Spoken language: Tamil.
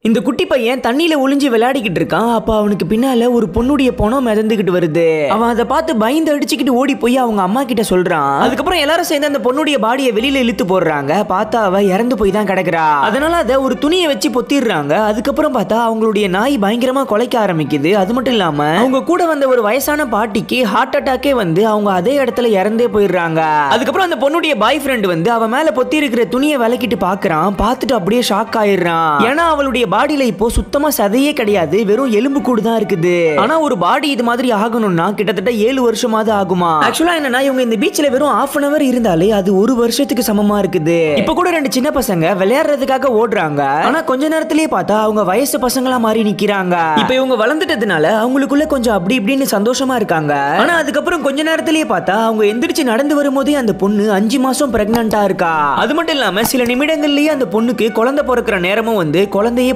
இந்த குட்டி பையன் தண்ணியில ஒளிஞ்சு விளையாடிக்கிட்டு இருக்கான். அப்ப அவனுக்கு பின்னால ஒரு பொண்ணுடைய பணம் மிதந்துகிட்டு வருது. அவன் அதை பார்த்து பயந்து அடிச்சுக்கிட்டு ஓடி போய் அவங்க அம்மா கிட்ட சொல்றான். அதுக்கப்புறம் எல்லாரும் சேர்ந்து அந்த பொண்ணுடைய பாடியை வெளியில இழுத்து போடுறாங்க. பார்த்தா அவ இறந்து போய் தான் கிடக்குறா. அதனால அதை ஒரு துணியை வச்சு பொத்திடுறாங்க. அதுக்கப்புறம் பார்த்தா அவங்களுடைய நாய் பயங்கரமா குலைக்க ஆரம்பிக்குது. அது மட்டும் இல்லாம அவங்க கூட வந்த ஒரு வயசான பாட்டிக்கு ஹார்ட் அட்டாக்கே வந்து அவங்க அதே இடத்துல இறந்தே போயிடுறாங்க. அதுக்கப்புறம் அந்த பொண்ணுடைய பாய் ஃப்ரெண்ட் வந்து அவ மேல பொத்தி இருக்கிற துணியை விலக்கிட்டு பாக்குறான். பார்த்துட்டு அப்படியே ஷாக் ஆயிடுறான். ஏன்னா அவளுடைய பாடியில இப்போ சுத்தமா சதையே கிடையாது, வெறும் எலும்பு கூடு தான் இருக்குது. ஆனா ஒரு பாடி இது மாதிரி ஆகணும்னா கிட்டத்தட்ட 7 வருஷமாவது ஆகுமா. ஆக்சுவலா என்னன்னா இவங்க இந்த பீச்ல வெறும் ½ hour இருந்தாலே அது ஒரு வருஷத்துக்கு சமமா இருக்குது. இப்ப கூட 2 சின்ன பசங்க விளையாடுறதுக்காக ஓடுறாங்க. ஆனா கொஞ்ச நேரத்திலேயே பார்த்தா அவங்க வயசு பசங்களா மாறி நிக்கிறாங்க. இப்ப இவங்க வளர்ந்துட்டதுனால அவங்களுக்குள்ள கொஞ்சம் அப்படி இப்படின்னு சந்தோஷமா இருக்காங்க. ஆனா அதுக்கப்புறம் கொஞ்ச நேரத்திலேயே பார்த்தா அவங்க எந்திரிச்சு நடந்து வரும்போதே அந்த பொண்ணு 5 மாசம் பிரெக்னண்டா இருக்கா. அது மட்டும் இல்லாம சில நிமிடங்கள்லயே அந்த பொண்ணுக்கு குழந்தை பிறக்கிற நேரமும் வந்து குழந்தையே